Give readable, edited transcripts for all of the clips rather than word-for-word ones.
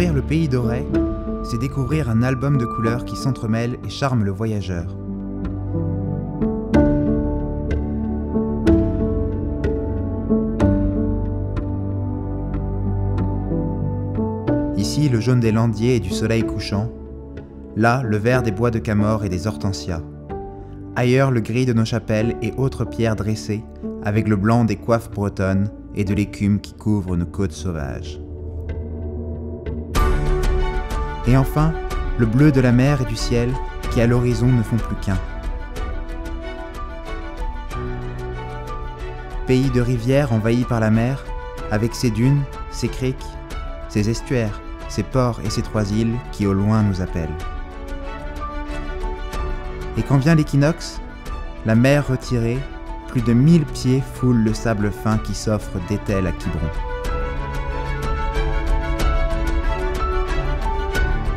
Découvrir le pays d'Auray, c'est découvrir un album de couleurs qui s'entremêle et charme le voyageur. Ici, le jaune des landiers et du soleil couchant. Là, le vert des bois de Camors et des hortensias. Ailleurs, le gris de nos chapelles et autres pierres dressées, avec le blanc des coiffes bretonnes et de l'écume qui couvre nos côtes sauvages. Et enfin, le bleu de la mer et du ciel qui à l'horizon ne font plus qu'un. Pays de rivières envahis par la mer, avec ses dunes, ses criques, ses estuaires, ses ports et ses 3 îles qui au loin nous appellent. Et quand vient l'équinoxe, la mer retirée, plus de 1000 pieds foule le sable fin qui s'offre d'Étel à Quiberon.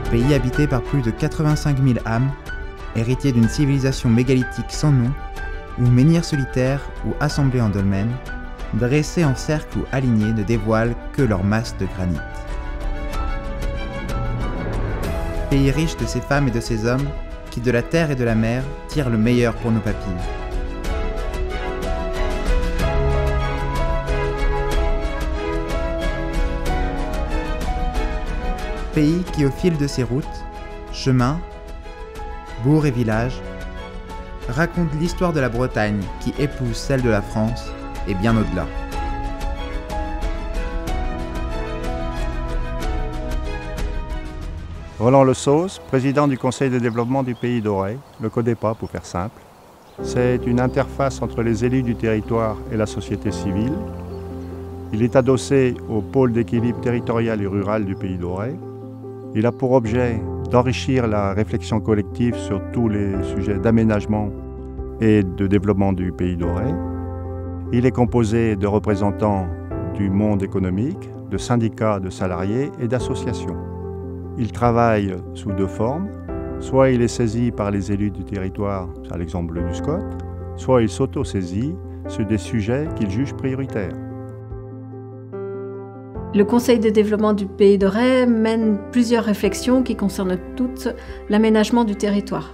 Pays habité par plus de 85 000 âmes, héritier d'une civilisation mégalithique sans nom, où menhirs solitaires ou assemblés en dolmens, dressés en cercle ou alignés ne dévoilent que leur masse de granit. Pays riche de ces femmes et de ces hommes qui de la terre et de la mer tirent le meilleur pour nos papilles. Pays qui au fil de ses routes, chemins, bourgs et villages, raconte l'histoire de la Bretagne qui épouse celle de la France et bien au-delà. Roland Le Sauce, président du Conseil de développement du pays d'Auray, le CODEPA pour faire simple. C'est une interface entre les élus du territoire et la société civile. Il est adossé au pôle d'équilibre territorial et rural du pays d'Auray. Il a pour objet d'enrichir la réflexion collective sur tous les sujets d'aménagement et de développement du pays d'Auray. Il est composé de représentants du monde économique, de syndicats de salariés et d'associations. Il travaille sous 2 formes. Soit il est saisi par les élus du territoire, à l'exemple du SCOT, soit il s'auto-saisit sur des sujets qu'il juge prioritaires. Le Conseil de développement du pays d'Auray mène plusieurs réflexions qui concernent toutes l'aménagement du territoire.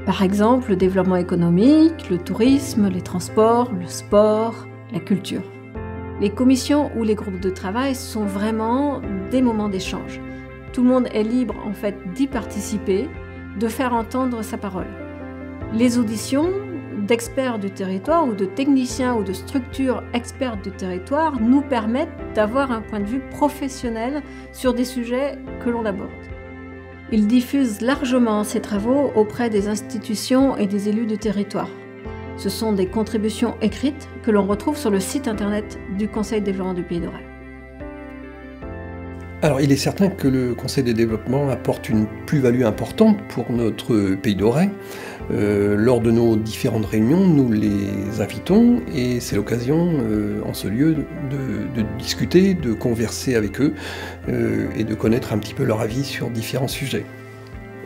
Par exemple, le développement économique, le tourisme, les transports, le sport, la culture. Les commissions ou les groupes de travail sont vraiment des moments d'échange. Tout le monde est libre en fait d'y participer, de faire entendre sa parole. Les auditions d'experts du territoire ou de techniciens ou de structures expertes du territoire nous permettent d'avoir un point de vue professionnel sur des sujets que l'on aborde. Ils diffusent largement ces travaux auprès des institutions et des élus du territoire. Ce sont des contributions écrites que l'on retrouve sur le site internet du Conseil de développement du pays d'Auray. Alors, il est certain que le Conseil de développement apporte une plus-value importante pour notre pays d'Auray. Lors de nos différentes réunions, nous les invitons et c'est l'occasion, en ce lieu, de discuter, de converser avec eux et de connaître un petit peu leur avis sur différents sujets.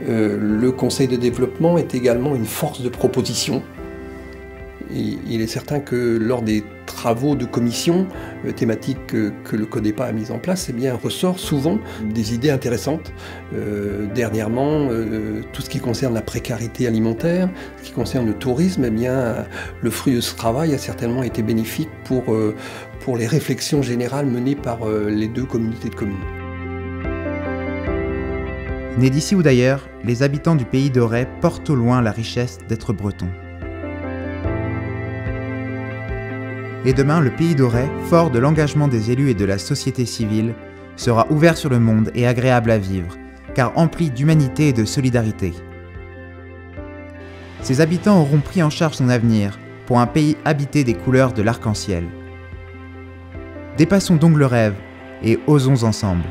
Le Conseil de développement est également une force de proposition. Et il est certain que lors des travaux de commission thématiques que le CODEPA a mis en place, eh bien, ressort souvent des idées intéressantes. Dernièrement, tout ce qui concerne la précarité alimentaire, ce qui concerne le tourisme, eh bien, le fruit de ce travail a certainement été bénéfique pour les réflexions générales menées par les 2 communautés de communes. Nés d'ici ou d'ailleurs, les habitants du pays d'Auray portent au loin la richesse d'être bretons. Et demain, le pays d'Auray, fort de l'engagement des élus et de la société civile, sera ouvert sur le monde et agréable à vivre, car empli d'humanité et de solidarité. Ses habitants auront pris en charge son avenir pour un pays habité des couleurs de l'arc-en-ciel. Dépassons donc le rêve et osons ensemble.